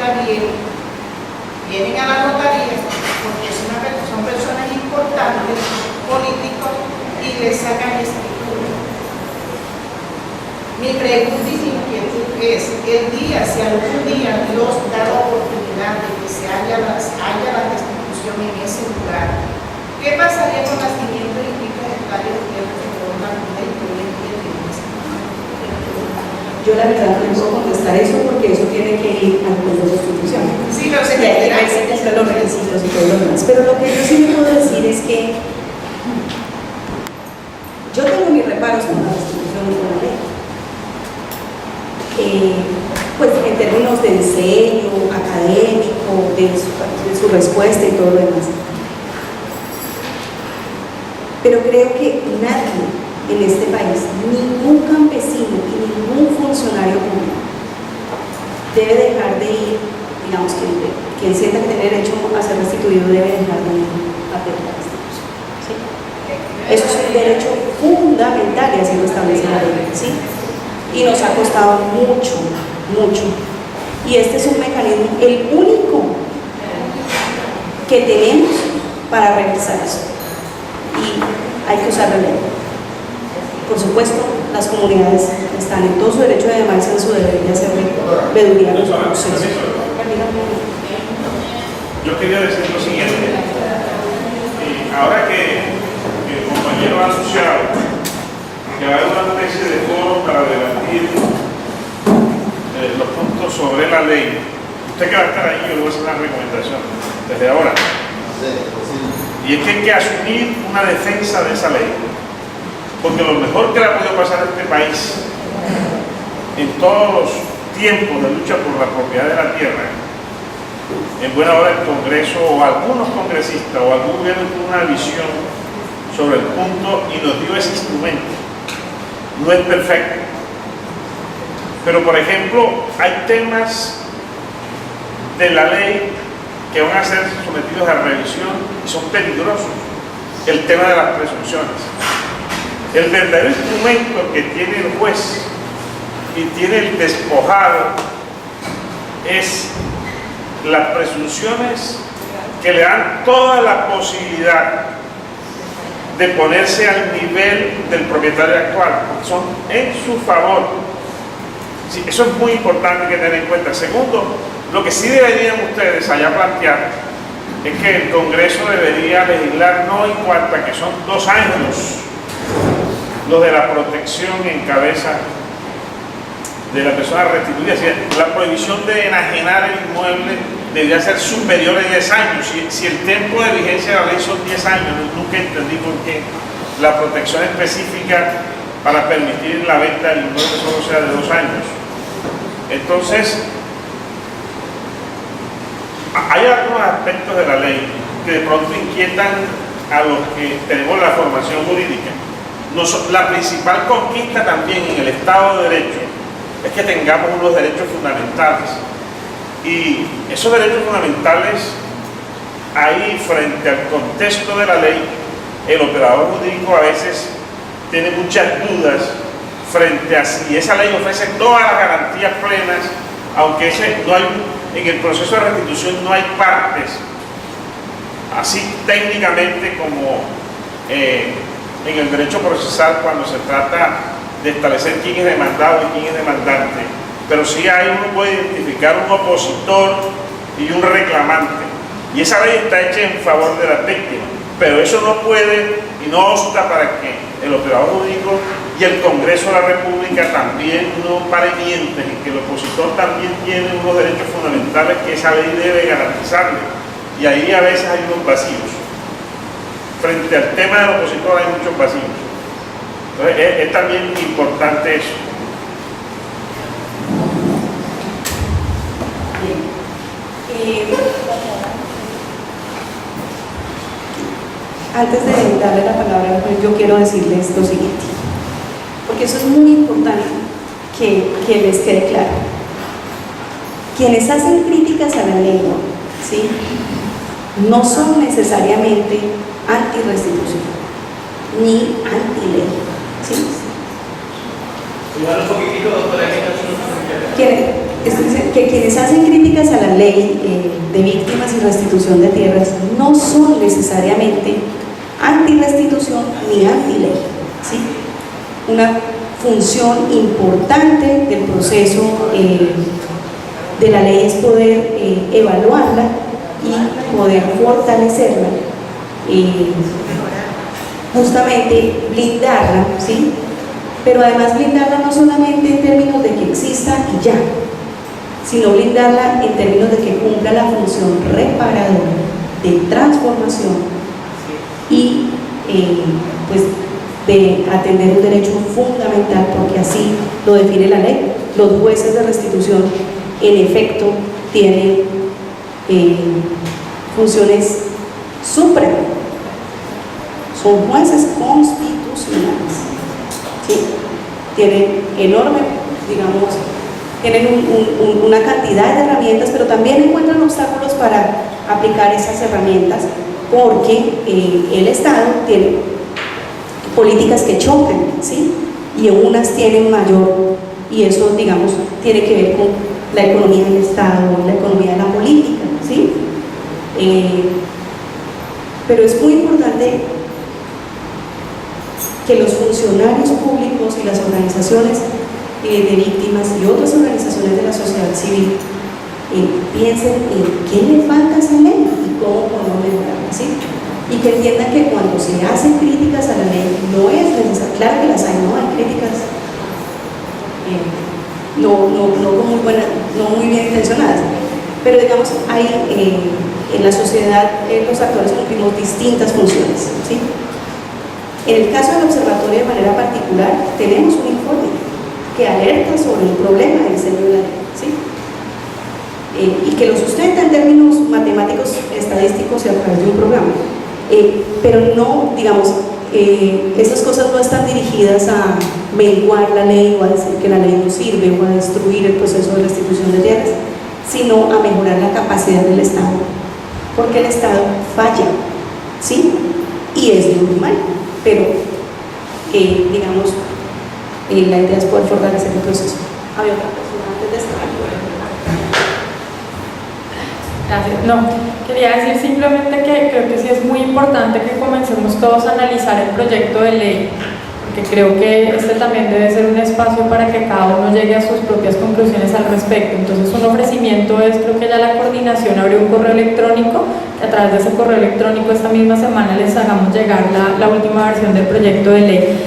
está bien, vienen a la notaría porque son personas importantes, políticos, y les sacan escritura. Mi pregunta y mi inquietud es, el día, si algún día Dios da la oportunidad de que se haya la restitución en ese lugar, ¿qué pasaría con las 500 y pico hectáreas de tierra que fueron la vida y que hoy en día tienen ese lugar? Yo la verdad no puedo contestar eso porque eso tiene que ir al juez de restitución. Sí, pero se Y hay que ver si cumplen los requisitos y todo lo demás. Pero lo que yo sí me puedo decir es que yo tengo mis reparos con la restitución y con la ley. Pues en términos de diseño académico, de su respuesta y todo lo demás. Pero creo que nadie en este país, ningún campesino y ningún funcionario público debe dejar de ir, digamos, quien sienta que tiene derecho a ser restituido debe dejar de ir a pedir la restitución. ¿Sí? Eso es un derecho fundamental y así lo establece la ley. ¿Sí? Y nos ha costado mucho, mucho. Y este es un mecanismo, el único que tenemos para realizar eso. Y hay que usar la ley. Por supuesto, las comunidades están en todo su derecho de llamarse en su deber de hacer veeduría en los procesos. Yo quería decir lo siguiente. Ahora que el compañero ha anunciado que va a haber una especie de foro para debatir los puntos sobre la ley, usted que va a estar ahí, yo le voy a hacer una recomendación desde ahora. Y es que hay que asumir una defensa de esa ley, porque lo mejor que le ha podido pasar a este país en todos los tiempos de lucha por la propiedad de la tierra, en buena hora el Congreso o algunos congresistas o algún gobierno tuvo una visión sobre el punto y nos dio ese instrumento. No es perfecto, pero por ejemplo hay temas de la ley que van a ser sometidos a revisión y son peligrosos. El tema de las presunciones, el verdadero instrumento que tiene el juez y tiene el despojado es las presunciones que le dan toda la posibilidad de ponerse al nivel del propietario actual, porque son en su favor. Sí, eso es muy importante que tener en cuenta. Segundo, lo que sí deberían ustedes allá plantear es que el Congreso debería legislar no en cuanto a que son 2 años los de la protección en cabeza de la persona restituida. La prohibición de enajenar el inmueble debería ser superior a 10 años. Si el tiempo de vigencia de la ley son 10 años, nunca entendí por qué la protección específica para permitir la venta del inmueble solo sea de 2 años. Entonces, hay algunos aspectos de la ley que de pronto inquietan a los que tenemos la formación jurídica. La principal conquista también en el Estado de Derecho es que tengamos unos derechos fundamentales. Y esos derechos fundamentales, ahí frente al contexto de la ley, el operador jurídico a veces tiene muchas dudas frente a si esa ley ofrece todas las garantías plenas, aunque en el proceso de restitución no hay partes, así técnicamente como en el derecho procesal cuando se trata de establecer quién es demandado y quién es demandante. Pero sí uno puede identificar un opositor y un reclamante. Y esa ley está hecha en favor de las víctimas. Pero eso no puede y no obsta para que el operador jurídico y el Congreso de la República también no pare dientes en que el opositor también tiene unos derechos fundamentales que esa ley debe garantizarle. Y ahí a veces hay unos vacíos. Frente al tema del opositor hay muchos vacíos. Entonces es también importante eso. Antes de darle la palabra, pues yo quiero decirles lo siguiente, porque eso es muy importante que les quede claro. Quienes hacen críticas a la ley, ¿sí?, no son necesariamente anti-restitución ni anti-ley, ¿sí? Que quienes hacen críticas a la ley ley de víctimas y restitución de tierras no son necesariamente anti-restitución ni anti-ley, ¿sí? Una función importante del proceso de la ley es poder evaluarla y poder fortalecerla, justamente blindarla, ¿sí? Pero además blindarla no solamente en términos de que exista y ya, sino blindarla en términos de que cumpla la función reparadora, de transformación y pues de atender un derecho fundamental, porque así lo define la ley. Los jueces de restitución en efecto tienen funciones supremas, son jueces constitucionales, ¿sí? Tienen enorme, digamos, tienen una cantidad de herramientas, pero también encuentran obstáculos para aplicar esas herramientas, porque el Estado tiene políticas que chocan, ¿sí? Y unas tienen mayor, y eso, digamos, tiene que ver con la economía del Estado, la economía de la política, ¿sí? Pero es muy importante que los funcionarios públicos y las organizaciones de víctimas y otras organizaciones de la sociedad civil piensen en qué le falta a esa ley y cómo podemos mejorarla, ¿sí? Y que entiendan que cuando se hacen críticas a la ley no es necesario, claro que las hay, no hay críticas no muy bien intencionadas, pero digamos hay en la sociedad los actores cumplimos distintas funciones, ¿sí? En el caso del observatorio de manera particular tenemos un informe que alerta sobre un problema del diseño de la ley, ¿sí? Y que lo sustenta en términos matemáticos, estadísticos y a través de un programa. Pero no, digamos, esas cosas no están dirigidas a menguar la ley o a decir que la ley no sirve o a destruir el proceso de restitución de tierras, sino a mejorar la capacidad del Estado, porque el Estado falla, ¿sí? Y es normal, pero digamos, la idea es poder fortalecer el proceso. Había otra persona antes de estar. Gracias. No, quería decir simplemente que creo que sí es muy importante que comencemos todos a analizar el proyecto de ley, porque creo que este también debe ser un espacio para que cada uno llegue a sus propias conclusiones al respecto. Entonces, un ofrecimiento es, creo que ya la coordinación abrió un correo electrónico, que a través de ese correo electrónico esta misma semana les hagamos llegar la última versión del proyecto de ley.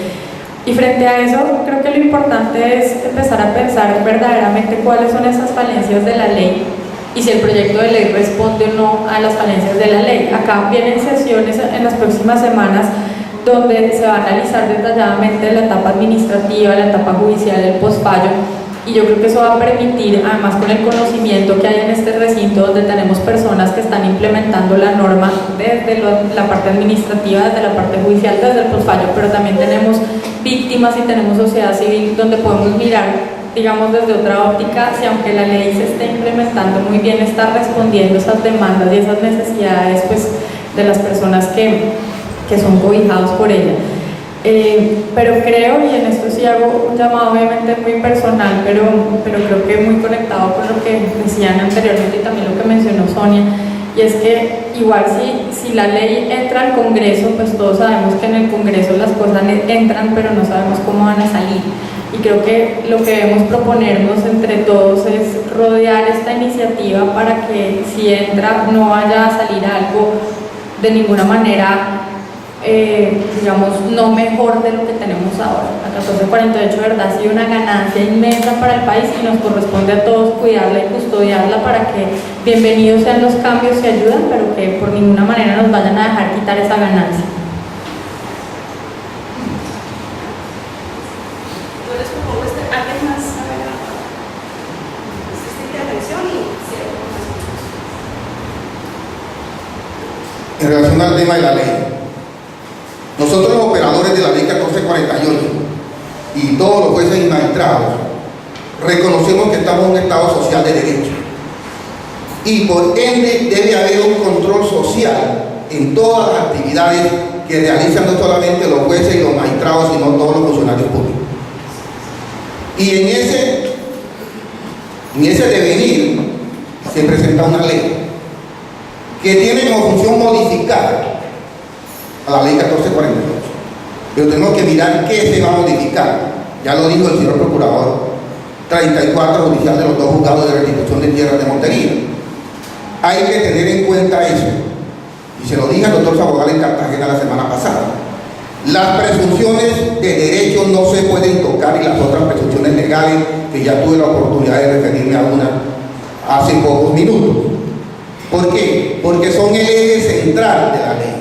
Y frente a eso, creo que lo importante es empezar a pensar verdaderamente cuáles son esas falencias de la ley y si el proyecto de ley responde o no a las falencias de la ley. Acá vienen sesiones en las próximas semanas donde se va a analizar detalladamente la etapa administrativa, la etapa judicial, el postfallo, y yo creo que eso va a permitir, además con el conocimiento que hay en este recinto donde tenemos personas que están implementando la norma desde la parte administrativa, desde la parte judicial, desde el postfallo, pero también tenemos víctimas y tenemos sociedad civil donde podemos mirar, digamos, desde otra óptica, si aunque la ley se esté implementando muy bien, está respondiendo esas demandas y esas necesidades, pues, de las personas que son cobijados por ella. Pero creo, y en esto sí hago un llamado obviamente muy personal, pero creo que muy conectado con lo que decían anteriormente y también lo que mencionó Sonia, y es que igual si la ley entra al Congreso, pues todos sabemos que en el Congreso las cosas entran, pero no sabemos cómo van a salir. Y creo que lo que debemos proponernos entre todos es rodear esta iniciativa para que si entra no vaya a salir algo de ninguna manera, digamos, no mejor de lo que tenemos ahora. La 1448, verdad, ha sido una ganancia inmensa para el país y nos corresponde a todos cuidarla y custodiarla para que bienvenidos sean los cambios que ayudan, pero que por ninguna manera nos vayan a dejar quitar esa ganancia. En relación al tema de la ley, nosotros los operadores de la ley 1448 y todos los jueces y magistrados reconocemos que estamos en un estado social de derecho y por ende debe haber un control social en todas las actividades que realizan no solamente los jueces y los magistrados, sino todos los funcionarios públicos. Y en ese devenir se presenta una ley que tiene como función modificar a la ley 1448. Pero tenemos que mirar qué se va a modificar. Ya lo dijo el señor procurador 34 judicial de los 2 juzgados de restitución de tierras de Montería. Hay que tener en cuenta eso. Y se lo dije al doctor Sabogal en Cartagena la semana pasada. Las presunciones de derecho no se pueden tocar, y las otras presunciones legales, que ya tuve la oportunidad de referirme a una hace pocos minutos. ¿Por qué? Porque son el eje central de la ley.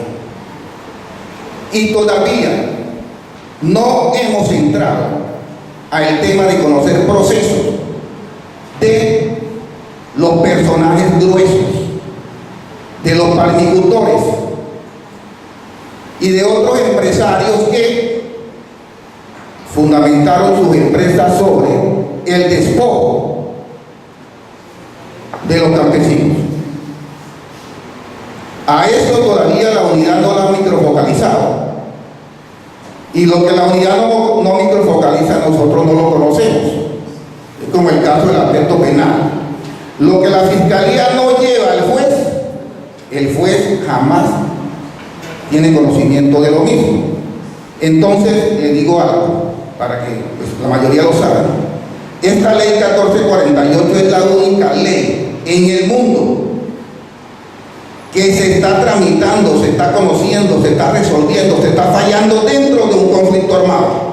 Y todavía no hemos entrado al tema de conocer procesos de los personajes gruesos, de los palmicultores y de otros empresarios que fundamentaron sus empresas sobre el despojo de los campesinos. A eso todavía la unidad no la ha microfocalizado. Y lo que la unidad no microfocaliza nosotros no lo conocemos. Es como el caso del aspecto penal. Lo que la fiscalía no lleva al juez, el juez jamás tiene conocimiento de lo mismo. Entonces, le digo algo, para que pues, la mayoría lo sabe. Esta ley 1448 es la única ley en el mundo que se está tramitando, se está conociendo, se está resolviendo, se está fallando dentro de un conflicto armado.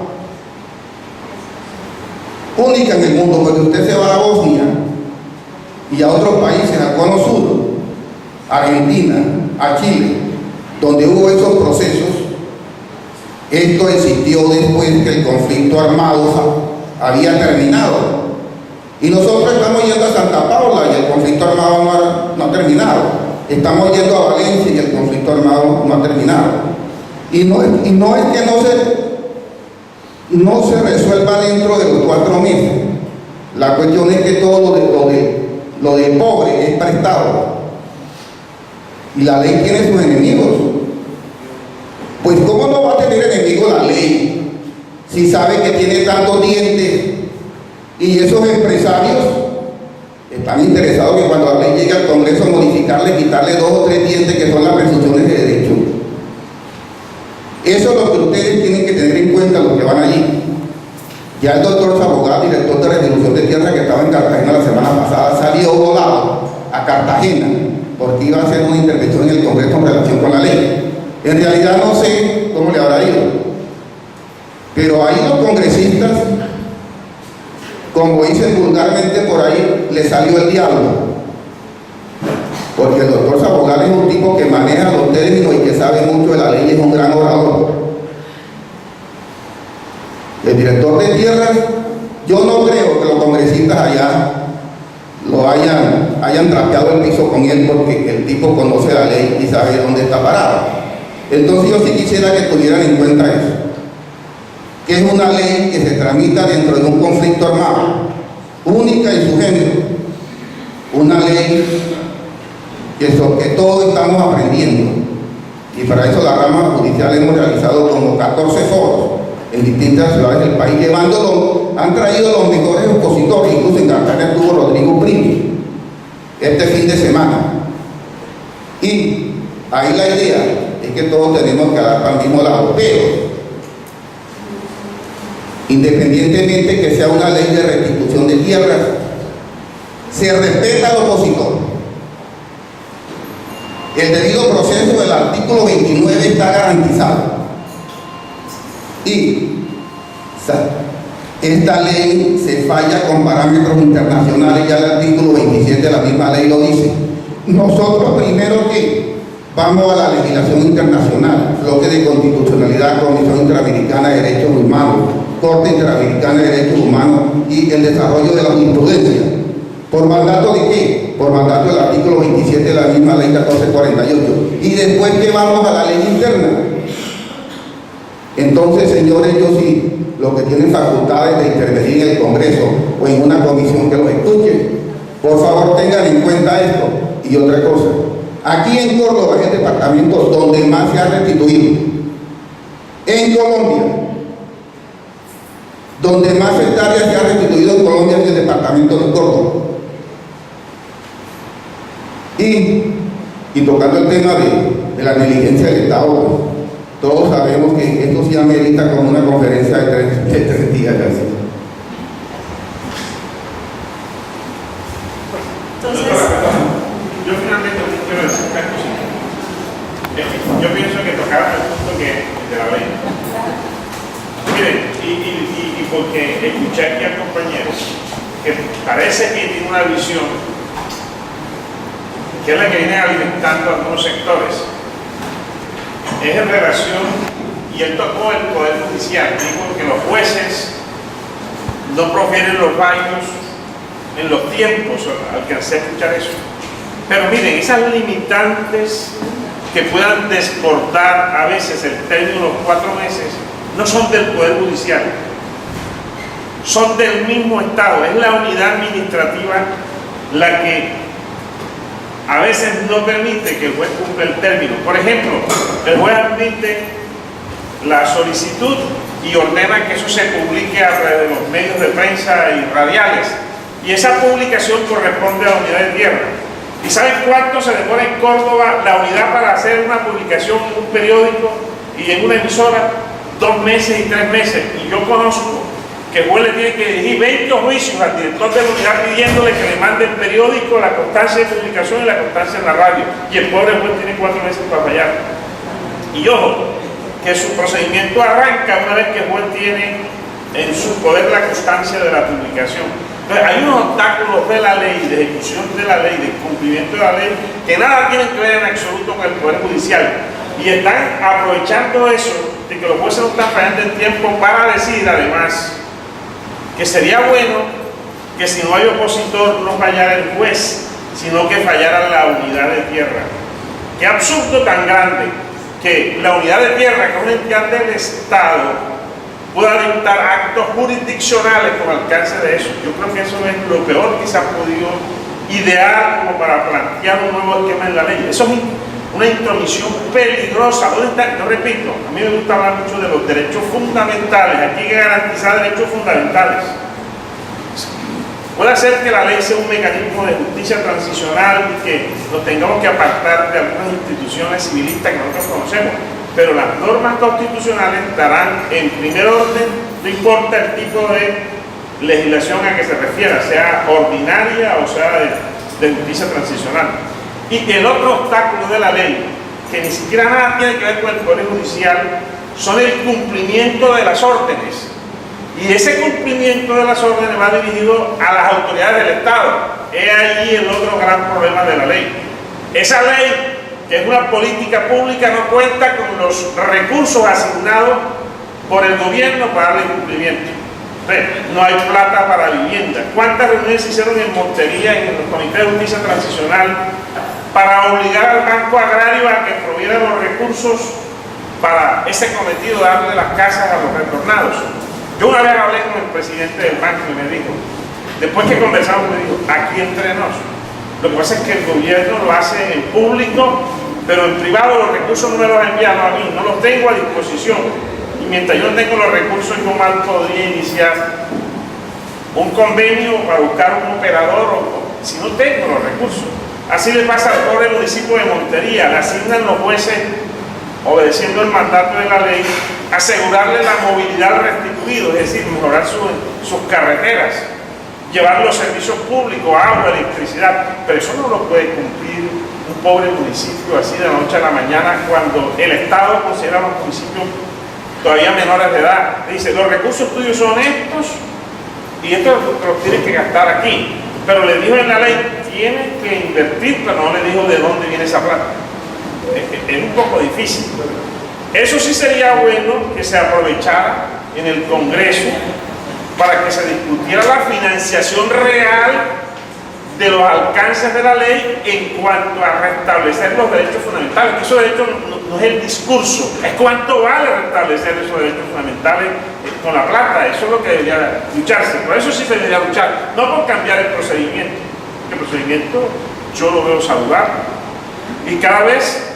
Única en el mundo, porque usted se va a Bosnia y a otros países, al Cono Sur, a Argentina, a Chile, donde hubo esos procesos. Esto existió después que el conflicto armado había terminado. Y nosotros estamos yendo a Santa Paula y el conflicto armado no ha terminado. Estamos yendo a Valencia y el conflicto armado no ha terminado. Y no es que no se resuelva dentro de los 4 meses. La cuestión es que todo lo de pobre es prestado. Y la ley tiene sus enemigos. Pues ¿cómo no va a tener enemigos la ley si sabe que tiene tantos dientes? Y esos empresarios están interesados que cuando la ley llegue al Congreso modificarle, quitarle 2 o 3 dientes que son las presunciones de derecho. Eso es lo que ustedes tienen que tener en cuenta los que van allí. Ya el doctor Sabogal, director de restitución de tierra que estaba en Cartagena la semana pasada, salió volado a Cartagena porque iba a hacer una intervención en el Congreso en relación con la ley. En realidad no sé cómo le habrá ido, pero ahí los congresistas, como dicen vulgarmente por ahí, le salió el diablo, porque el doctor Sabogal es un tipo que maneja los términos y que sabe mucho de la ley, es un gran orador. El director de tierras, yo no creo que los congresistas allá lo hayan trapeado el piso con él, porque el tipo conoce la ley y sabe dónde está parado. Entonces yo sí quisiera que tuvieran en cuenta eso, que es una ley que se tramita dentro de un conflicto armado, única en su género, una ley que todos estamos aprendiendo, y para eso la rama judicial hemos realizado como 14 foros en distintas ciudades del país, han traído los mejores opositores, incluso en Cartagena estuvo Rodrigo Primi este fin de semana, y ahí la idea es que todos tenemos que dar al mismo lado, pero independientemente que sea una ley de restitución de tierras, se respeta al opositor. El debido proceso del artículo 29 está garantizado. Y esta ley se falla con parámetros internacionales, ya el artículo 27 de la misma ley lo dice. Nosotros primero que vamos a la legislación internacional, bloque de constitucionalidad, Comisión Interamericana de Derechos Humanos, Corte Interamericana de Derechos Humanos y el desarrollo de la jurisprudencia. ¿Por mandato de qué? Por mandato del artículo 27 de la misma ley 1448. Y después que vamos a la ley interna. Entonces, señores, ellos sí, los que tienen facultades de intervenir en el Congreso o en una comisión que los escuche, por favor tengan en cuenta esto. Y otra cosa, aquí en Córdoba es el departamento donde más se ha restituido. En Colombia, donde más hectáreas se ha restituido en Colombia es el departamento de Córdoba. Y tocando el tema de la negligencia del Estado, todos sabemos que esto sí amerita como una conferencia de tres días casi. Yo finalmente quiero decir una cosita. Yo pienso que tocaron el punto de la ley. Miren, y porque escuché aquí a compañeros que parece que tiene una visión que es la que viene alimentando a algunos sectores, es en relación, y él tocó el Poder Judicial, dijo que los jueces no profieren los fallos en los tiempos, alcancé a escuchar eso. Pero miren, esas limitantes que puedan desbordar a veces el término de los 4 meses, no son del Poder Judicial, son del mismo Estado, es la unidad administrativa la que a veces no permite que el juez cumpla el término. Por ejemplo, el juez admite la solicitud y ordena que eso se publique a través de los medios de prensa y radiales, y esa publicación corresponde a la unidad de tierra. ¿Y saben cuánto se demora en Córdoba la unidad para hacer una publicación en un periódico y en una emisora? 2 meses y 3 meses. Y yo conozco que el juez le tiene que dirigir 20 juicios al director de la unidad pidiéndole que le mande el periódico, la constancia de publicación y la constancia en la radio. Y el pobre juez tiene 4 meses para fallar. Y ojo, que su procedimiento arranca una vez que el juez tiene en su poder la constancia de la publicación. Entonces, hay unos obstáculos de la ley, de ejecución de la ley, de cumplimiento de la ley, que nada tienen que ver en absoluto con el Poder Judicial. Y están aprovechando eso, de que los jueces no están fallando el tiempo, para decir además que sería bueno que si no hay opositor no fallara el juez, sino que fallara la unidad de tierra. Qué absurdo tan grande que la unidad de tierra, que es una entidad del Estado, pueda dictar actos jurisdiccionales con alcance de eso. Yo creo que eso es lo peor que se ha podido idear como para plantear un nuevo esquema en la ley. Eso es una intromisión peligrosa. ¿Dónde está? Yo repito, a mí me gusta hablar mucho de los derechos fundamentales. Aquí hay que garantizar derechos fundamentales. Puede ser que la ley sea un mecanismo de justicia transicional y que nos tengamos que apartar de algunas instituciones civilistas que nosotros conocemos, pero las normas constitucionales darán en primer orden, no importa el tipo de legislación a que se refiera, sea ordinaria o sea de justicia transicional. Y el otro obstáculo de la ley, que ni siquiera nada tiene que ver con el Poder Judicial, son el cumplimiento de las órdenes. Y ese cumplimiento de las órdenes va dirigido a las autoridades del Estado. He ahí el otro gran problema de la ley. Esa ley, que es una política pública, no cuenta con los recursos asignados por el gobierno para darle cumplimiento. No hay plata para vivienda. ¿Cuántas reuniones se hicieron en Montería, en los comités de justicia transicional, para obligar al Banco Agrario a que proviera los recursos para ese cometido de darle las casas a los retornados? Yo una vez hablé con el presidente del banco y me dijo, después que conversamos, me dijo, aquí entre nos, lo que pasa es que el gobierno lo hace en público, pero en privado los recursos no me los ha enviado a mí, no los tengo a disposición. Y mientras yo no tengo los recursos, yo mal podría iniciar un convenio para buscar un operador, si no tengo los recursos. Así le pasa al pobre municipio de Montería, le asignan los jueces, obedeciendo el mandato de la ley, asegurarle la movilidad al restituido, es decir, mejorar sus carreteras, llevar los servicios públicos, agua, electricidad, pero eso no lo puede cumplir un pobre municipio así de la noche a la mañana, cuando el Estado considera a los municipios todavía menores de edad. Le dice, los recursos tuyos son estos y estos los tienes que gastar aquí, pero le dijo en la ley, tienes que invertir, pero no le dijo de dónde viene esa plata. Es un poco difícil. Eso sí sería bueno que se aprovechara en el Congreso para que se discutiera la financiación real de los alcances de la ley en cuanto a restablecer los derechos fundamentales. Que esos derechos no es el discurso, es cuánto vale restablecer esos derechos fundamentales con la plata. Eso es lo que debería lucharse. Por eso sí se debería luchar, no por cambiar el procedimiento. El procedimiento yo lo veo saludable. Y cada vez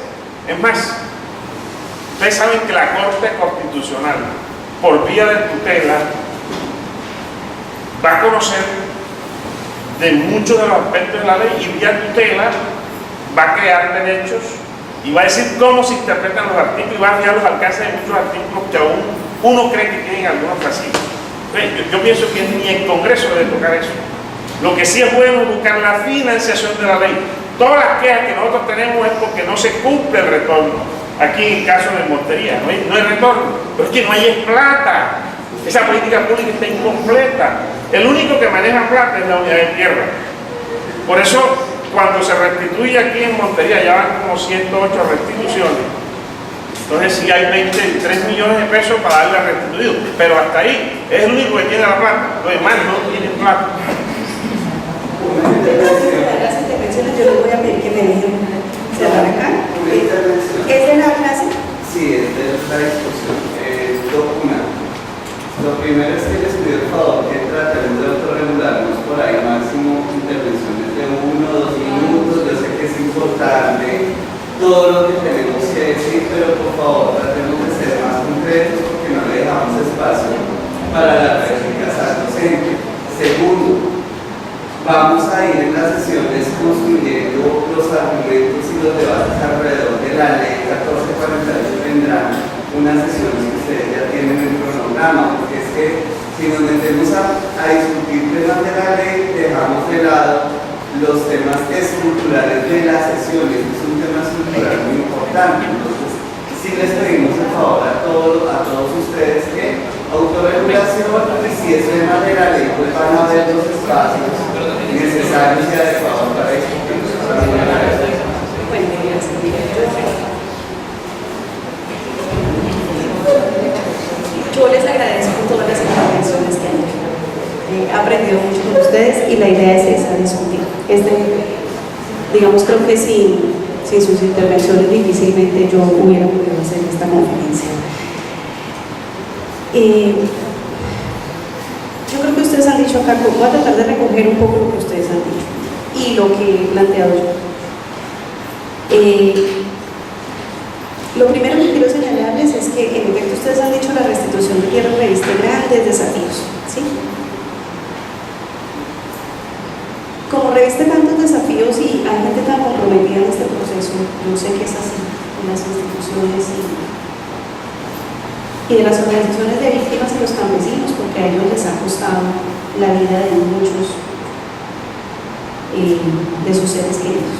es más. Ustedes saben que la Corte Constitucional, por vía de tutela, va a conocer de muchos de los aspectos de la ley y vía tutela va a crear derechos y va a decir cómo se interpretan los artículos y va a fijar los alcances de muchos artículos que aún uno cree que tienen algunos vacíos. Yo pienso que ni el Congreso debe tocar eso. Lo que sí es bueno es buscar la financiación de la ley. Todas las quejas que nosotros tenemos es porque no se cumple el retorno. Aquí en el caso de Montería, no hay retorno, pero es que no hay plata. Esa política pública está incompleta. El único que maneja plata es la unidad de tierra. Por eso, cuando se restituye aquí en Montería, ya van como 108 restituciones. Entonces sí hay 23 millones de pesos para darle a restituido, pero hasta ahí es el único que tiene la plata, los demás no tienen plata. Las intervenciones yo les voy a pedir que me dejen cerrar acá. ¿Es de la clase? Sí, es de esta discusión. Lo primero es que les pido el favor que tratemos de autorregularnos por ahí máximo intervenciones de 1 o 2 minutos. Yo sé que es importante todo lo que tenemos que decir, pero por favor tratemos de ser más concretos porque no le dejamos espacio para la réplicas al docente. Segundo, vamos a ir en las sesiones construyendo los argumentos y los debates alrededor de la ley 1448. Tendrán unas sesiones que ustedes ya tienen en el cronograma, porque es que si nos metemos a discutir temas de la ley, dejamos de lado los temas estructurales de las sesiones, que es un tema estructural muy importante. Entonces, sí les pedimos el favor a todos ustedes que autorregulación, y si es tema de la ley, pues van a haber los espacios necesarios y adecuados para discutir. Yo les agradezco todas las intervenciones que han hecho. He aprendido mucho con ustedes y la idea es esa, discutir. Digamos, creo que sin sus intervenciones difícilmente yo hubiera podido hacer esta conferencia. Yo creo que ustedes han dicho acá, voy a tratar de recoger un poco lo que ustedes han dicho y lo que he planteado yo. Lo primero que quiero señalarles es que en efecto ustedes han dicho la restitución de tierra reviste grandes desafíos, ¿sí? Como reviste tantos desafíos y hay gente tan comprometida en este proceso, yo sé que es así, en las instituciones y de las organizaciones de víctimas y los campesinos, porque a ellos les ha costado la vida de muchos de sus seres queridos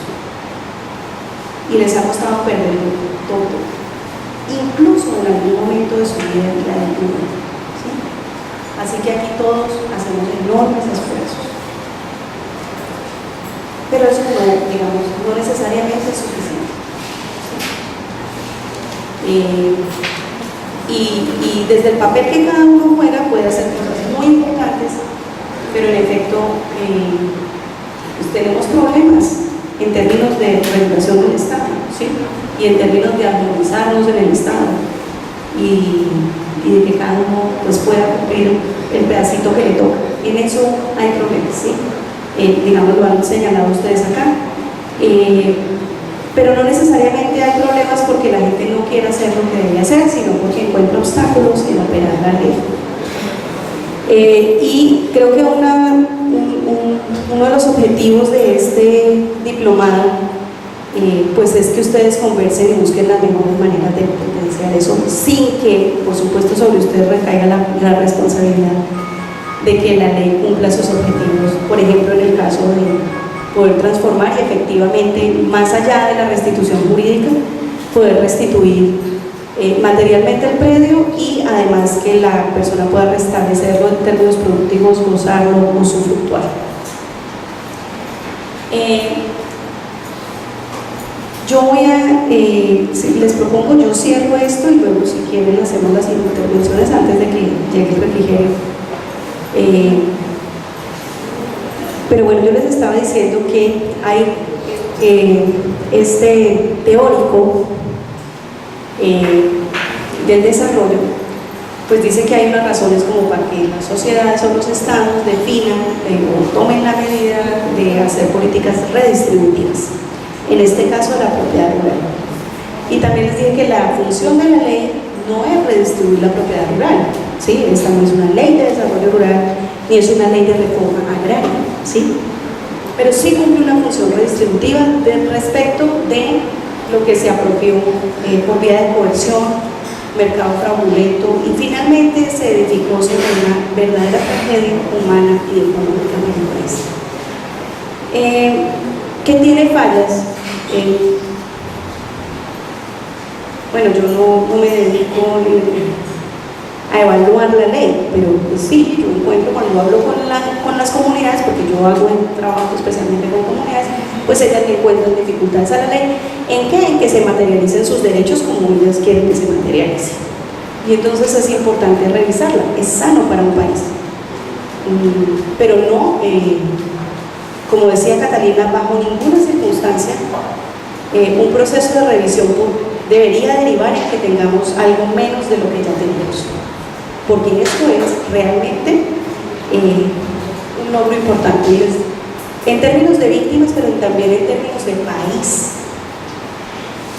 y les ha costado perder todo, incluso en algún momento de su vida la del mundo, ¿sí? Así que aquí todos hacemos enormes esfuerzos, pero eso no necesariamente es suficiente, ¿sí? Y desde el papel que cada uno juega puede hacer cosas muy importantes, pero en efecto pues tenemos problemas en términos de regulación del Estado, ¿sí? Y en términos de armonizarnos en el Estado y de que cada uno pues, pueda cumplir el pedacito que le toca. En eso hay problemas, ¿sí? Digamos, lo han señalado ustedes acá. Pero no necesariamente hay problemas porque la gente no quiera hacer lo que debe hacer, sino porque encuentra obstáculos en operar la ley. Y creo que uno de los objetivos de este diplomado pues es que ustedes conversen y busquen las mejores maneras de potenciar eso sin que, por supuesto, sobre ustedes recaiga la responsabilidad de que la ley cumpla sus objetivos, por ejemplo, en el caso de poder transformar y efectivamente, más allá de la restitución jurídica, poder restituir materialmente el predio y además que la persona pueda restablecerlo en términos productivos, gozarlo, usufructuar. Yo voy a, les propongo, yo cierro esto y luego si quieren hacemos las intervenciones antes de que llegue el refrigerio. Pero bueno, yo les estaba diciendo que hay este teórico del desarrollo, pues dice que hay unas razones como para que las sociedades o los estados definan o tomen la medida de hacer políticas redistributivas, en este caso la propiedad rural. Y también les dije que la función de la ley no es redistribuir la propiedad rural, ¿sí? Esta no es una ley de desarrollo rural ni es una ley de reforma agraria, ¿sí? pero sí cumple una función redistributiva respecto de lo que se apropió por vía de coerción, mercado fraudulento, y finalmente se edificó sobre una verdadera tragedia humana y económica en el país. ¿Qué tiene fallas? Bueno, yo no me dedico a evaluar la ley, pero pues sí, yo encuentro cuando hablo con las comunidades, porque yo hago un trabajo especialmente con comunidades, pues ellas encuentran dificultades a la ley. ¿En qué? En que se materialicen sus derechos como ellas quieren que se materialicen. Y entonces es importante revisarla, es sano para un país. Pero no, como decía Catalina, bajo ninguna circunstancia un proceso de revisión debería derivar en que tengamos algo menos de lo que ya tenemos, porque esto es realmente un logro importante en términos de víctimas, pero también en términos de país.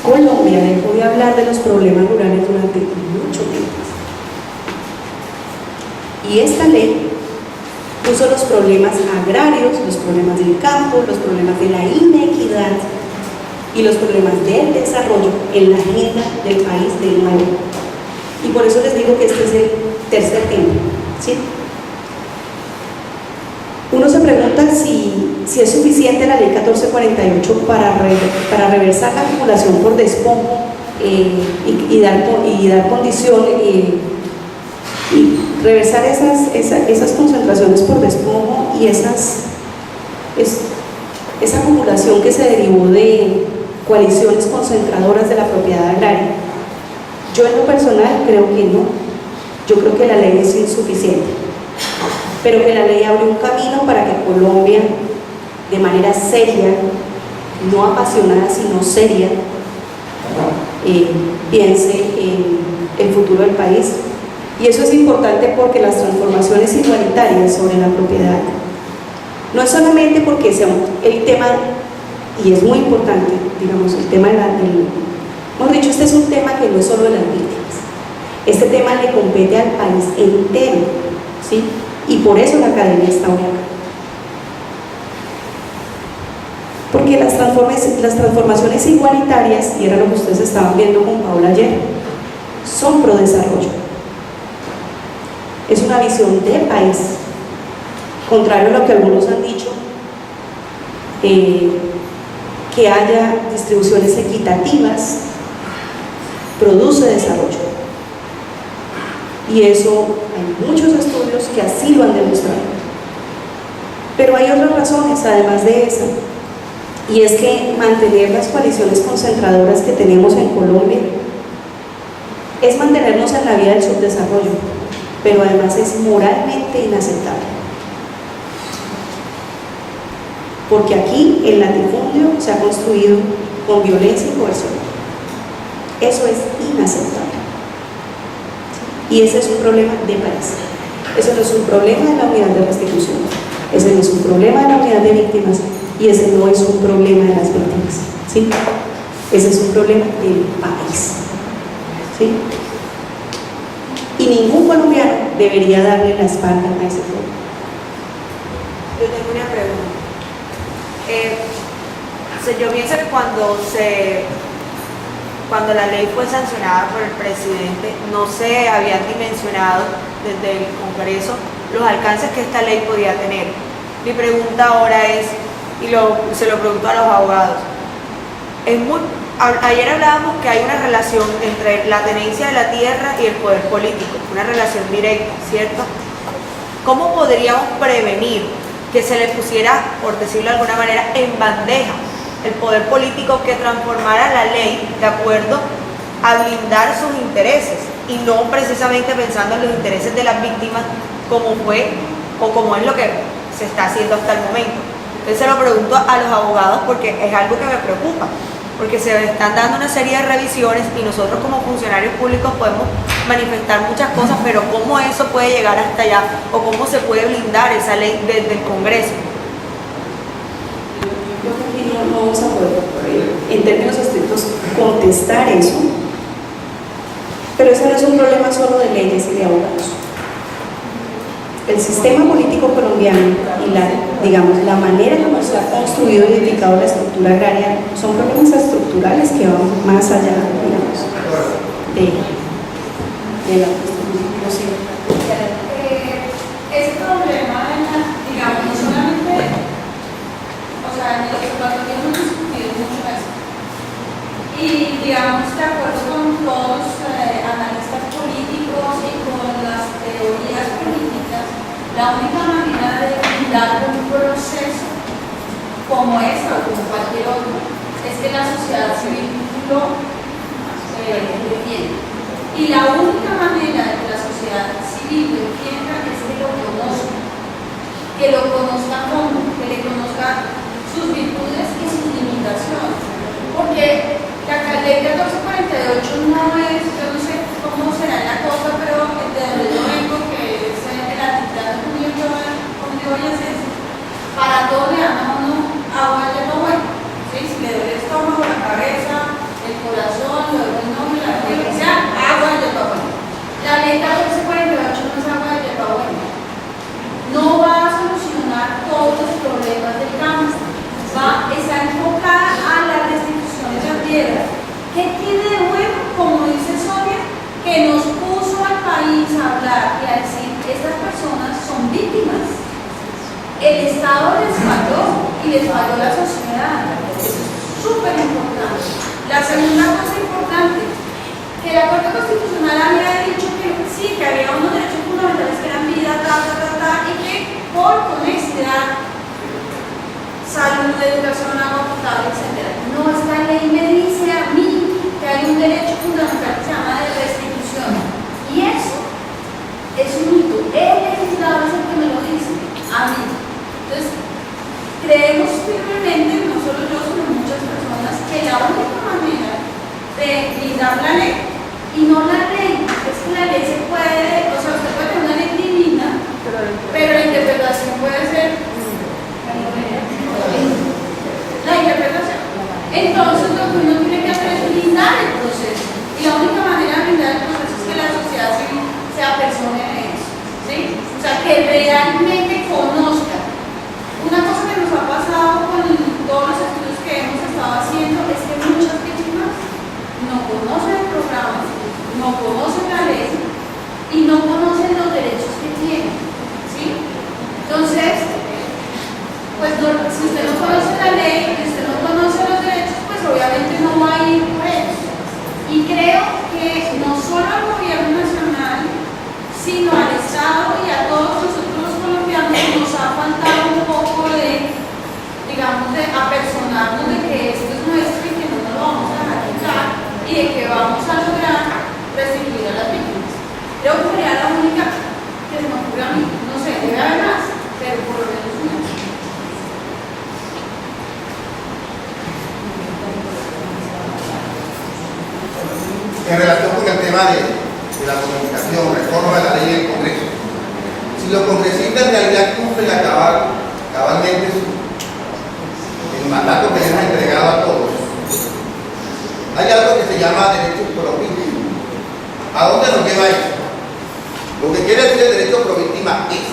Colombia dejó de hablar de los problemas rurales durante mucho tiempo, y esta ley puso los problemas agrarios, los problemas del campo, los problemas de la inequidad y los problemas del desarrollo en la agenda del país de nuevo. Y por eso les digo que este es el tercer tema, ¿sí? Uno se pregunta si es suficiente la ley 1448 para reversar la acumulación por despojo y dar condición y reversar esas concentraciones por despojo y esa acumulación que se derivó de coaliciones concentradoras de la propiedad agraria. Yo en lo personal creo que no. Yo creo que la ley es insuficiente, pero que la ley abre un camino para que Colombia, de manera seria, no apasionada sino seria, piense en el futuro del país. Y eso es importante porque las transformaciones igualitarias sobre la propiedad no es solamente porque sea el tema, y es muy importante, digamos, el tema hemos dicho, este es un tema que no es solo de las víctimas, este tema le compete al país entero, ¿sí? Y por eso la academia está hoy acá. Porque las transformaciones igualitarias, y era lo que ustedes estaban viendo con Paola ayer, son pro desarrollo. Es una visión del país, contrario a lo que algunos han dicho, que haya distribuciones equitativas produce desarrollo, y eso hay muchos estudios que así lo han demostrado. Pero hay otras razones además de esa, y es que mantener las coaliciones concentradoras que tenemos en Colombia es mantenernos en la vía del subdesarrollo, pero además es moralmente inaceptable. Porque aquí el latifundio se ha construido con violencia y coerción. Eso es inaceptable. Y ese es un problema de país. Eso no es un problema de la unidad de restitución. Ese no es un problema de la unidad de víctimas. Y ese no es un problema de las víctimas, ¿sí? Ese es un problema del país, ¿sí? Y ningún colombiano debería darle la espalda a ese problema. Yo tengo una pregunta. Yo pienso que cuando la ley fue sancionada por el presidente, no se habían dimensionado desde el Congreso los alcances que esta ley podía tener. Mi pregunta ahora es, y se lo pregunto a los abogados, ayer hablábamos que hay una relación entre la tenencia de la tierra y el poder político, una relación directa, ¿cierto? ¿Cómo podríamos prevenir que se le pusiera, por decirlo de alguna manera, en bandeja el poder político que transformara la ley de acuerdo a blindar sus intereses y no precisamente pensando en los intereses de las víctimas como fue o como es lo que se está haciendo hasta el momento? Entonces se lo pregunto a los abogados porque es algo que me preocupa, porque se están dando una serie de revisiones y nosotros como funcionarios públicos podemos manifestar muchas cosas, pero ¿cómo eso puede llegar hasta allá? ¿O cómo se puede blindar esa ley desde el Congreso? Yo creo que no vamos a poder, en términos estrictos, contestar eso, pero ese no es un problema solo de leyes y de abogados. El sistema político colombiano y la manera como se se ha construido y edificado la estructura agraria son problemas estructurales que van más allá, digamos, de la cuestión. Ese problema, digamos, no solamente, o sea, en el observatorio hemos discutido mucho eso. Y, digamos, de acuerdo con todos los analistas políticos y con las teorías políticas, la única manera de brindar un proceso como este o como cualquier otro es que la sociedad civil lo defienda. Y la única manera de que la sociedad civil lo entienda es que lo conozca. Que lo conozca como, que le conozca sus virtudes y sus limitaciones. Porque la ley de 1248 no es, yo no sé cómo será la cosa, pero de donde yo vengo, que es el altiplano cundiboyacense, para todo le dan a uno agua de lo bueno. ¿Sí? Si le duele el estómago, la cabeza, el corazón, lo del nombre, la piel, o sea, agua de lo bueno. La ley de 1248 no es agua de lo bueno. No va a solucionar todos los problemas del campo. Está enfocada a la restitución de la tierra. ¿Qué tiene de bueno? Como dice Sonia, que nos puso al país a hablar y a decir, estas personas son víctimas. El Estado les falló y les falló la sociedad. Eso es súper importante. La segunda cosa importante, que la Corte Constitucional había dicho que sí, que había unos derechos fundamentales que eran vida, y que por honestidad, salud, educación, agua potable, etc. No, esta ley me dice a mí que hay un derecho fundamental que se llama de restitución. Y eso es un mito. El legislador es el que me lo dice a mí. Entonces, creemos firmemente, no solo yo, sino muchas personas, que la única manera de brindar la ley, y no la ley, es que la ley se puede, o sea, usted puede tener una ley divina, pero la interpretación puede ser la interpretación. Entonces, lo que uno tiene que hacer es blindar el proceso. Y la única manera de blindar el proceso es que la sociedad civil se apersone de eso. ¿Sí? O sea, que realmente conozca. Una cosa que nos ha pasado con todos los estudios que hemos estado haciendo es que muchas víctimas no conocen el programa, no conocen la ley y no conocen los derechos que tienen. ¿Sí? Entonces, pues si usted no conoce la ley y usted no conoce los derechos, pues obviamente no va a ir por ellos. Y creo que no solo al gobierno nacional, sino al Estado y a todos nosotros los colombianos nos ha faltado un poco de, digamos, de apersonarnos de que esto es nuestro y que no nos lo vamos a dejar quitar y de que vamos a lograr restituir a las víctimas. Creo que sería la única que se me ocurre a mí. No sé, debe haber más, pero por lo menos una. En relación con el tema de la comunicación, reforma de la ley del Congreso, si los congresistas en realidad cumplen cabalmente el mandato que les han entregado a todos, hay algo que se llama derecho pro víctima. ¿A dónde nos lleva eso? Lo que quiere decir el derecho pro víctima es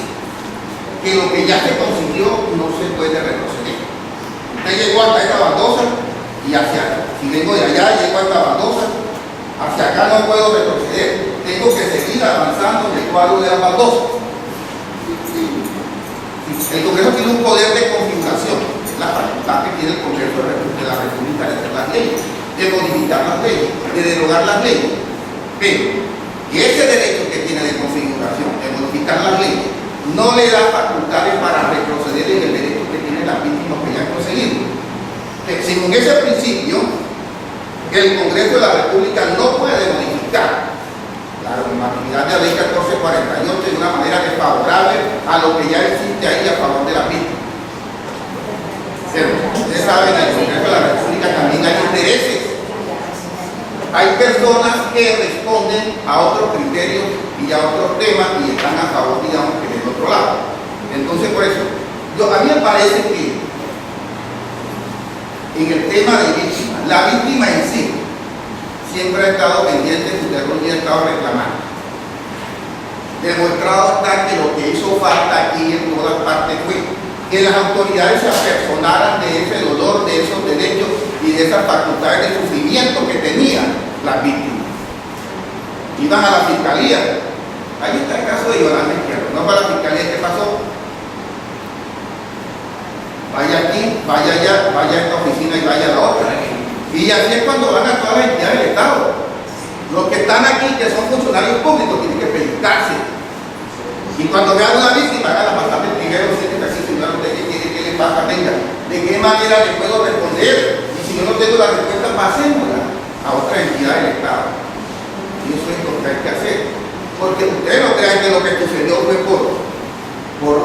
que lo que ya se consiguió no se puede retroceder. Usted llegó hasta esta baldosa y hacia acá. Si vengo de allá, llego a esta baldosa, hacia acá no puedo retroceder. Tengo que seguir avanzando en el cuadro de las baldosas. El Congreso tiene un poder de configuración, es la facultad que tiene el Congreso de la República de hacer las leyes, de modificar las leyes, de derogar las leyes. Pero ese derecho que tiene de configuración, de modificar las leyes, no le da facultades para retroceder en el derecho que tienen las víctimas que ya han conseguido. Según ese principio, el Congreso de la República no puede modificar la normatividad de la ley 1448 de una manera desfavorable a lo que ya existe ahí a favor de las víctimas. Pero ustedes saben, en el Congreso de la República también hay intereses. Hay personas que responden a otros criterios y a otros temas y están a favor, digamos, que del otro lado. Entonces, por eso, a mí me parece que en el tema de víctima, la víctima en sí siempre ha estado pendiente de su terror y ha estado reclamando. Demostrado está que lo que hizo falta aquí en todas partes fue que las autoridades se apersonaran de ese dolor, de esos derechos y de esas facultades de sufrimiento que tenían las víctimas. Iban a la fiscalía. Ahí está el caso de Yolanda Izquierdo. No va a la fiscalía, ¿qué pasó? Vaya aquí, vaya allá, vaya a esta oficina y vaya a la otra. Y así es cuando van a todas las entidades del Estado. Los que están aquí, que son funcionarios públicos, tienen que pedir cárcel. Y cuando vean una víctima, hagan la pasada primero, sienten así, señor, ¿usted qué quiere? ¿Qué le pasa? Venga, ¿de qué manera le puedo responder? Y si yo no tengo la respuesta, pasémosla a otra entidad del Estado. Y eso es lo que hay que hacer. Porque ustedes no crean que lo que sucedió fue por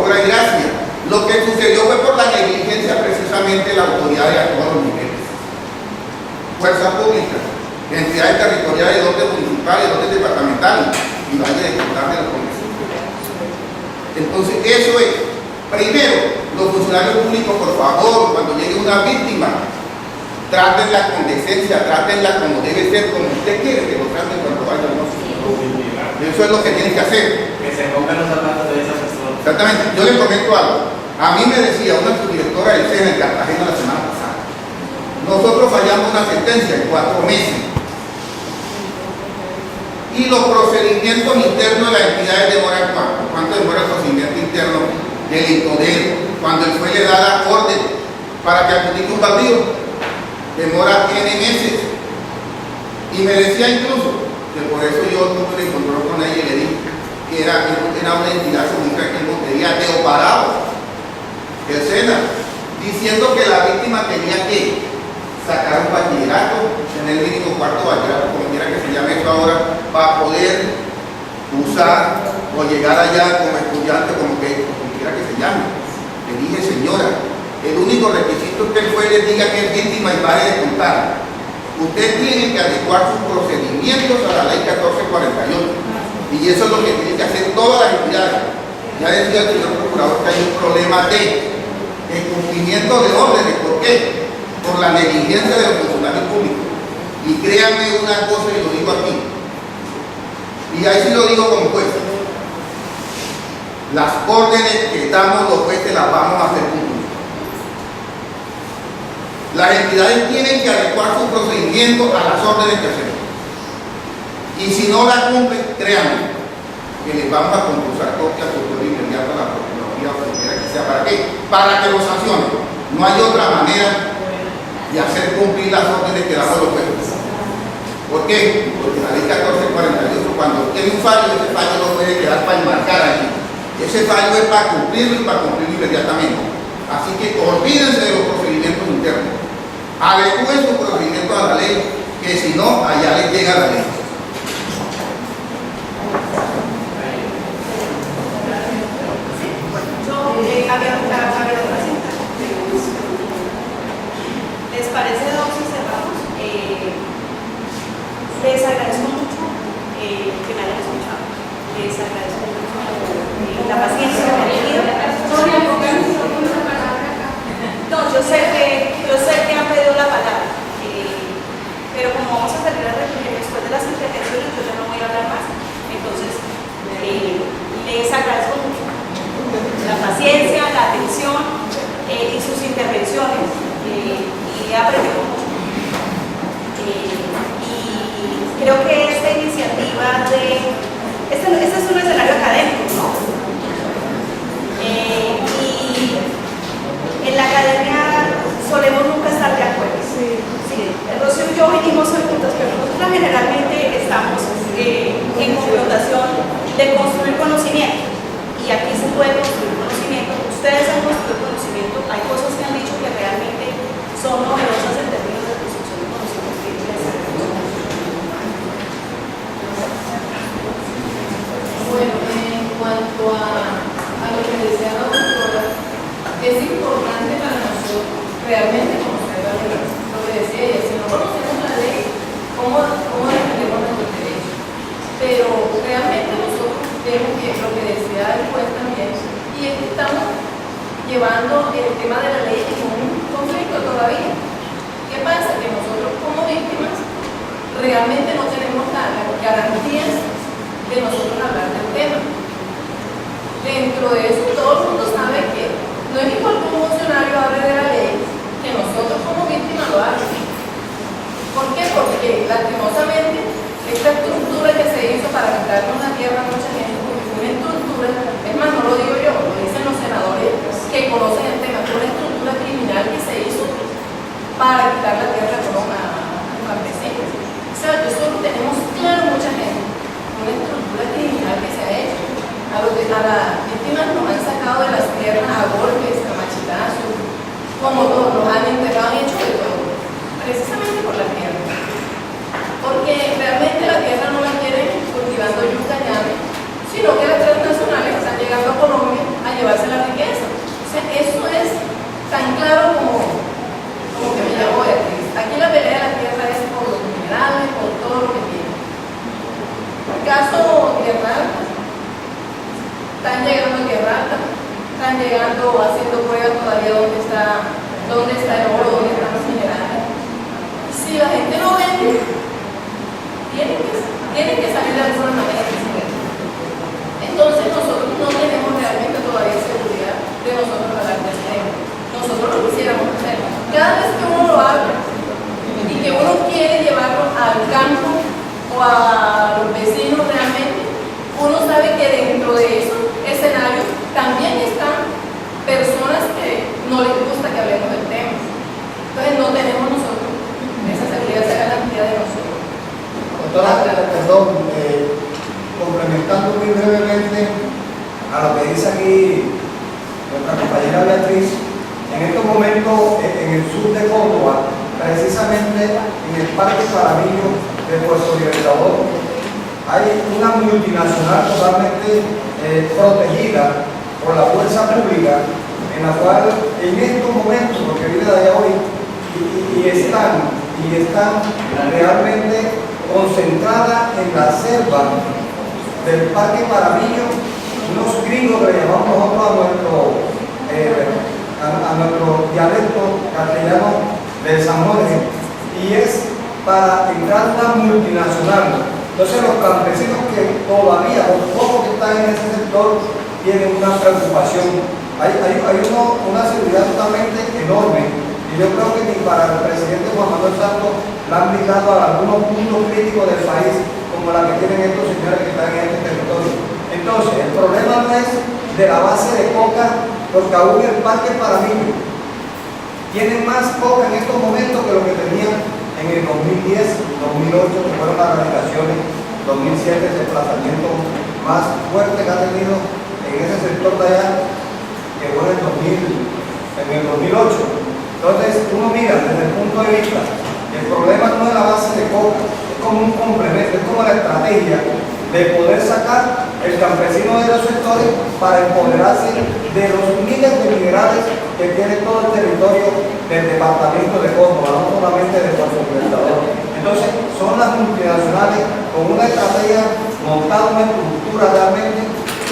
obra y gracia. Lo que sucedió fue por la negligencia precisamente de la autoridad de a todos los niveles. Fuerza pública, entidades territoriales, orden municipales, orden departamentales, y vaya a disfrutar de los congresistas. Entonces, eso es. Primero, los funcionarios públicos, por favor, cuando llegue una víctima, trátenla con decencia, trátenla como debe ser, como usted quiere que lo traten cuando vaya a nosotros. Eso es lo que tienen que hacer. Que se pongan los zapatos de esa persona. Exactamente. Yo les comento algo. A mí me decía una subdirectora del SENA en Cartagena la semana pasada: nosotros fallamos una sentencia en 4 meses. Y los procedimientos internos de las entidades demoran ¿cuánto? ¿Cuánto demora el procedimiento interno del INCODER? Cuando el juez le da la orden para que adjudique un baldío, demora N meses. Y me decía incluso que por eso yo tuve un encuentro con ella y le dije que era una entidad pública que no quería de oparado el SENA, diciendo que la víctima tenía que sacar un bachillerato, tener el mínimo cuarto bachillerato, como quiera que se llame eso ahora, para poder usar o llegar allá como estudiante, como quiera que se llame. Le dije, señora, el único requisito es que el juez le diga que es víctima y pare de contar. Usted tiene que adecuar sus procedimientos a la ley 1448. Y eso es lo que tienen que hacer todas las entidades. Ya decía el señor procurador que hay un problema de cumplimiento de órdenes. ¿Por qué? Por la negligencia de los funcionarios públicos. Y créanme una cosa, y lo digo aquí, y ahí sí lo digo como juez: las órdenes que damos los jueces las vamos a hacer cumplir. Las entidades tienen que adecuar su procedimiento a las órdenes que hacemos. Y si no la cumplen, créanme que les vamos a concursar copia de autoridad inmediata a la Procuraduría o cualquiera que sea. ¿Para qué? Para que los sancionen. No hay otra manera de hacer cumplir las órdenes que damos los jueces. ¿Por qué? Porque la ley 1448, cuando tiene un fallo, ese fallo no puede quedar para enmarcar allí. Ese fallo es para cumplirlo y para cumplirlo inmediatamente. Así que olvídense de los procedimientos internos. Adecúen su procedimiento a la ley, que si no, allá les llega la ley. Había otra cita. ¿Les parece, dos si cerramos? Les agradezco mucho que me hayan escuchado. Les agradezco mucho la paciencia que me han tenido. No, yo sé que han pedido la palabra, pero como vamos a salir a recoger después de las intervenciones, yo ya no voy a hablar más. Entonces, les agradezco mucho la paciencia, la atención y sus intervenciones, y he aprendido mucho. Y creo que esta iniciativa este es un escenario académico, ¿no? Y en la academia solemos nunca estar de acuerdo. Sí. Rocío y yo vinimos hoy juntos, pero nosotros generalmente estamos en confrontación de construir conocimiento. Y aquí se puede construir conocimiento. Ustedes han construido conocimiento. Hay cosas que han dicho que realmente son novedosas en términos de construcción de conocimiento. Bueno, en cuanto a lo que decía la doctora, es importante para nosotros realmente conocer la ley. Lo que decía ella, si no conocemos la ley, ¿cómo defendemos nuestros derechos? Pero realmente nosotros vemos que lo que decía el juez también, y es que estamos llevando el tema de la ley en un conflicto todavía. ¿Qué pasa? Que nosotros como víctimas realmente no tenemos las garantías de nosotros hablar del tema. Dentro de eso todo el mundo sabe que No es igual que un funcionario hable de la ley que nosotros como víctimas lo hagamos. ¿Por qué? Porque lastimosamente esta estructura que se hizo para quitarnos la tierra a mucha gente, porque fue una estructura, es más, no lo digo yo, lo dicen los senadores que conocen el tema, fue una estructura criminal que se hizo para quitar la tierra a los campesinos. O sea, eso lo tenemos claro mucha gente, una estructura criminal que se ha hecho. A las víctimas nos han sacado de las tierras a golpes, a machetazos, como todos, los han enterrado, han hecho de todo, precisamente por la tierra. Porque realmente la tierra no la quieren cultivando yuca llave, sino que las transnacionales están llegando a Colombia a llevarse la riqueza. O sea, eso es tan claro como que me llamo Beatriz. Aquí la pelea de la tierra es por los minerales, por todo lo que tiene. El caso Tierra Alta, están llegando a Tierra Alta, están llegando haciendo pruebas todavía dónde está el oro, dónde están los minerales. Si la gente no vende, tienen que salir de alguna manera. Entonces nosotros no tenemos realmente todavía seguridad de nosotros hablar del tema. Nosotros lo quisiéramos hacer. Cada vez que uno lo habla y que uno quiere llevarlo al campo o a los vecinos realmente, uno sabe que dentro de esos escenarios también están personas que no les gusta que hablemos del tema. Entonces no tenemos nosotros esa seguridad, esa garantía de nosotros. Doctora, perdón, complementando muy brevemente a lo que dice aquí nuestra compañera Beatriz, en estos momentos en el sur de Córdoba, precisamente en el Parque Paramillo de Puerto Libertador, hay una multinacional totalmente protegida por la fuerza pública, en la cual en estos momentos, porque vive de allá hoy, y están realmente concentrada en la selva del Parque Paramillo, unos gringos que le llamamos nosotros a nuestro dialecto castellano de San Jorge, y es para entrar una multinacional. Entonces los campesinos que todavía, los pocos que están en ese sector, tienen una preocupación. Hay una seguridad totalmente enorme. Y yo creo que ni para el presidente Juan Manuel Santos la han brindado a algunos puntos críticos del país, como la que tienen estos señores que están en este territorio. Entonces, el problema no es de la base de coca, porque aún el Parque Paramillo tienen más coca en estos momentos que lo que tenían en el 2010, 2008, que fueron las radicaciones, 2007, el desplazamiento más fuerte que ha tenido en ese sector de allá, que fue en el 2008. Entonces, uno mira desde el punto de vista, el problema no es la base de coca, es como un complemento, es como la estrategia de poder sacar el campesino de los sectores para empoderarse de los miles de minerales que tiene todo el territorio del departamento de Córdoba, no solamente de Puerto Libertador. Entonces, son las multinacionales con una estrategia montada, una estructura realmente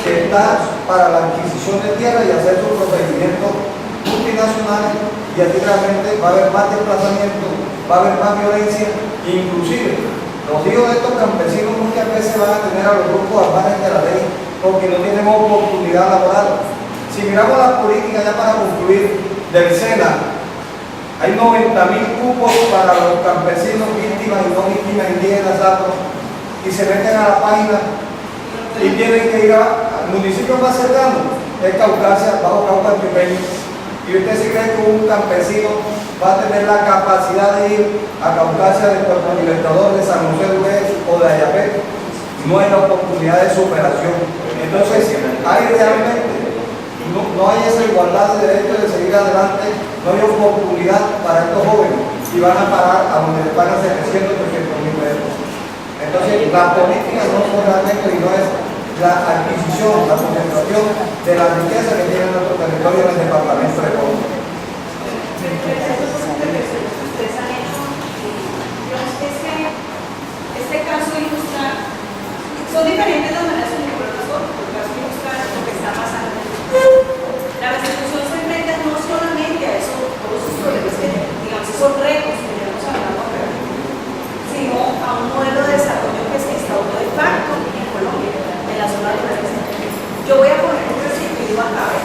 que está para la adquisición de tierra y hacer sus procedimientos multinacionales, y aquí realmente va a haber más desplazamiento, va a haber más violencia, inclusive los hijos de estos campesinos muchas veces van a tener a los grupos al margen de la ley porque no tienen oportunidad laboral. Si miramos las políticas ya para concluir del SENA, hay 90.000 cupos para los campesinos víctimas y no víctimas indígenas afro, y se meten a la página y tienen que ir al municipio más cercano, es Caucasia, Bajo Cauca Antioqueño. ¿Y usted se cree que un campesino va a tener la capacidad de ir a Caucasia, de Puerto Libertador, de San José o de Ayapé? No hay la oportunidad de superación. Entonces, hay realmente, no hay esa igualdad de derechos de seguir adelante, no hay oportunidad para estos jóvenes y van a parar a donde les pagan 700 o 800.000 pesos. Entonces, la política no es realmente, y no es la adquisición, la concentración de la riqueza que tiene nuestro territorio en el departamento de Córdoba. Ustedes han hecho, este caso ilustra, son diferentes las maneras en que el caso ilustra lo que está pasando. La restitución se enfrenta no solamente a todos esos problemas que, digamos, esos retos que tenemos hablando acá, sino a un modelo de desarrollo que se instauró de facto en Colombia, en la zona de la. Yo voy a poner un restringido acá.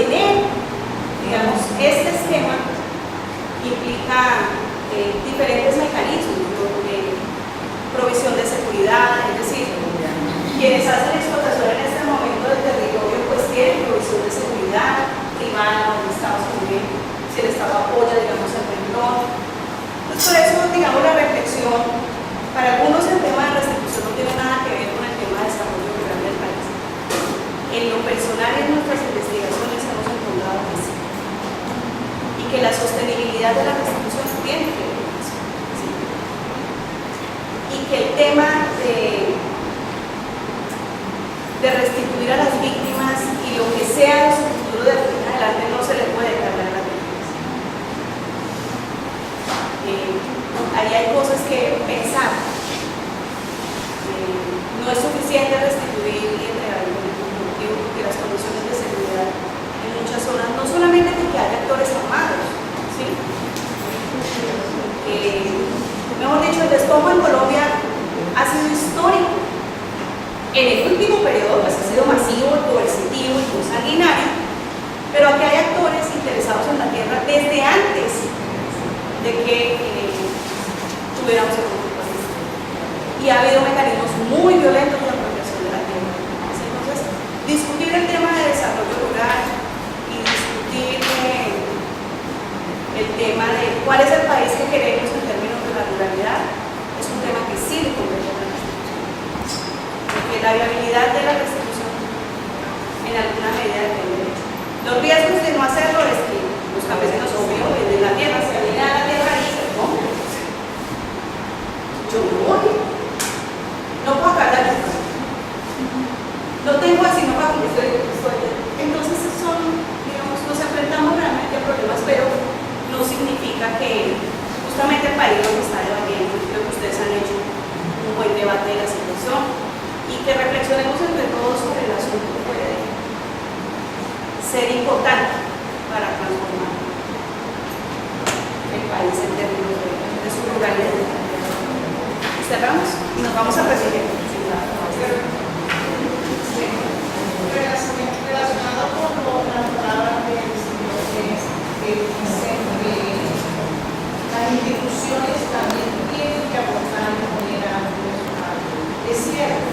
mantener, digamos, este esquema implica diferentes mecanismos, provisión de seguridad, es decir, quienes hacen explotación en este momento del territorio pues tienen provisión de seguridad privada, donde Estados Unidos, si el Estado apoya, digamos, el renglón. Entonces, por eso, digamos, la reflexión, para algunos el tema de restitución no tiene nada que ver con el tema de desarrollo rural del país. En lo personal, en nuestras investigaciones hemos encontrado que sí, y que la sostenibilidad de la restitución tiene que ver con eso, ¿sí? Y que el tema de restituir a las víctimas y lo que sea de su futuro de aquí en adelante no se le puede cargar a las víctimas. Ahí hay cosas que pensar. No es suficiente restituir y entregar el productivo porque las condiciones de seguridad en muchas zonas, no solamente porque haya actores armados, ¿sí? Mejor dicho, el despojo en Colombia ha sido histórico. En el último periodo pues ha sido masivo, coercitivo y consanguinario, pero aquí hay actores interesados en la tierra desde antes de que tuviéramos el conflicto. Y ha habido mecanismos muy violentos de apropiación de la tierra. Entonces, discutir el tema de desarrollo rural y discutir el tema de cuál es el país que queremos en términos de la ruralidad es un tema que sí le compete a la restitución. Porque la viabilidad de la restitución en alguna medida depende de ello. Los riesgos de no hacerlo es que los campesinos obvio venden la tierra, se alinean a la tierra y se compran. Yo no voy. No puedo cargar la casa. No tengo así, no pago mi sueldo. Entonces digamos, nos enfrentamos realmente a problemas, pero no significa que justamente el país nos está debatiendo. Creo que ustedes han hecho un buen debate de la situación y que reflexionemos entre todos sobre el asunto que puede ser importante para transformar el país en términos de su ruralidad. Cerramos y nos vamos a presidente. Relacionado con las palabras del señor que dicen que las instituciones también tienen que aportar de manera personal. Es cierto,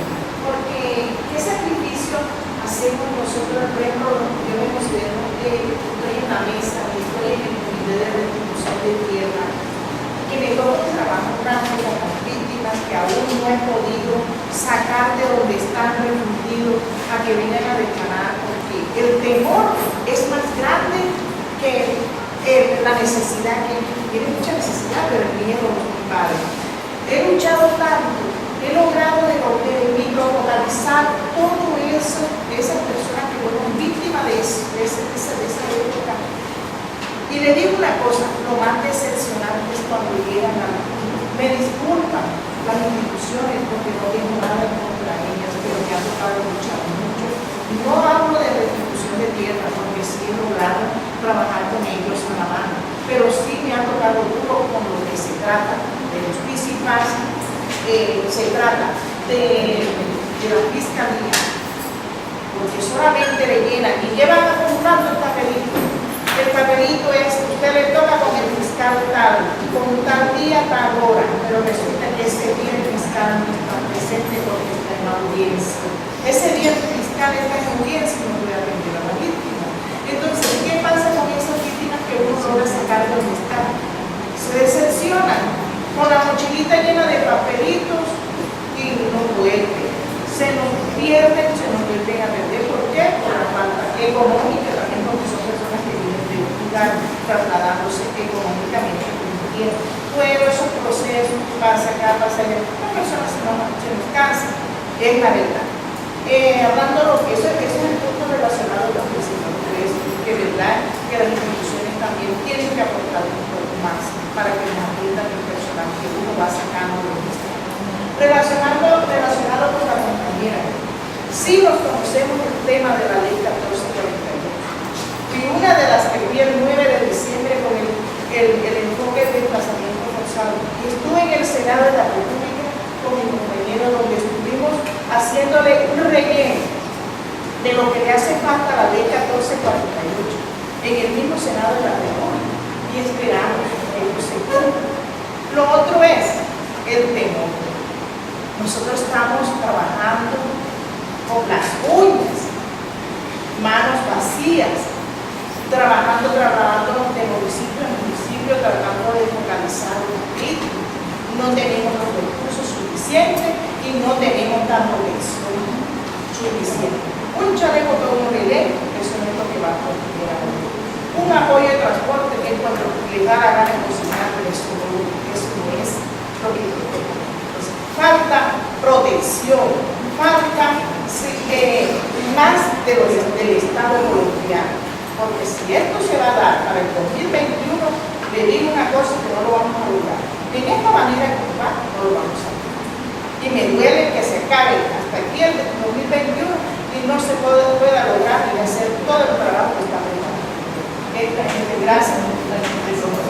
porque ¿qué sacrificio hacemos nosotros? Por ejemplo, yo me considero que estoy en la mesa, estoy en el comité de restitución de tierra, que me toca un trabajo grande con las víctimas que aún no he podido sacar de donde están refundidos a que vengan a declarar, porque el temor es más grande que la necesidad, que tiene mucha necesidad, pero el miedo no es muy padre. He luchado tanto, he logrado microlocalizar todo eso, esas personas que fueron víctimas de esa época. Y le digo una cosa, lo más decepcionante es cuando llegan me disculpan las instituciones porque no tengo nada en contra de ellas, pero me ha tocado luchar mucho. No hablo de restitución de tierra porque sí he logrado trabajar con ellos a la mano, pero sí me ha tocado duro con lo que se trata de los PICIPAS, se trata de la fiscalía, porque solamente le llenan y llevan acumulando el papelito. El papelito es, usted le toca con el fiscal tal, con tal día, tal hora, pero resulta que ese día el fiscal no está presente porque está en la audiencia. Ese día el fiscal está en audiencia y no puede atender a la víctima. Entonces, ¿qué pasa con esas víctimas que uno logra sacar de donde están? Se decepcionan con la mochilita llena de papelitos y no vuelven. Se nos pierden, se nos vuelven a perder. ¿Por qué? Por la falta económica, también porque son personas que viven de un lugar trasladándose económicamente por un tiempo. Todos esos procesos, pasa acá, pasa allá, las personas se nos cansan, es la verdad. Hablando de lo que eso es el punto relacionado con el señor Pérez, que es verdad que las instituciones también tienen que aportar un poco más para que nos atiendan el personal que uno va sacando de los estados. Relacionado con la compañera, sí nos conocemos el tema de la ley 1442 y una de las que vi el 9 de diciembre con el enfoque de desplazamiento forzado y estuve en el Senado de la República con mi compañero donde estuvimos haciéndole un relleno de lo que le hace falta a la ley 1442 con las uñas, manos vacías, trabajando de municipio en municipio, tratando de focalizar un político. No tenemos los recursos suficientes y no tenemos la protección suficiente. Un chaleco que uno le dé, eso no es lo que va a proteger a uno. Un apoyo de transporte que es cuando le da la gana de cocinar, pero eso no es lo que protege. Entonces, falta protección, falta más del Estado colombiano. Porque si esto se va a dar para el 2021, le digo una cosa que no lo vamos a lograr. En esta manera de ocupar no lo vamos a lograr. Y me duele que se acabe hasta aquí el 2021 y no se pueda lograr y hacer todo el trabajo que está preparado. Gracias.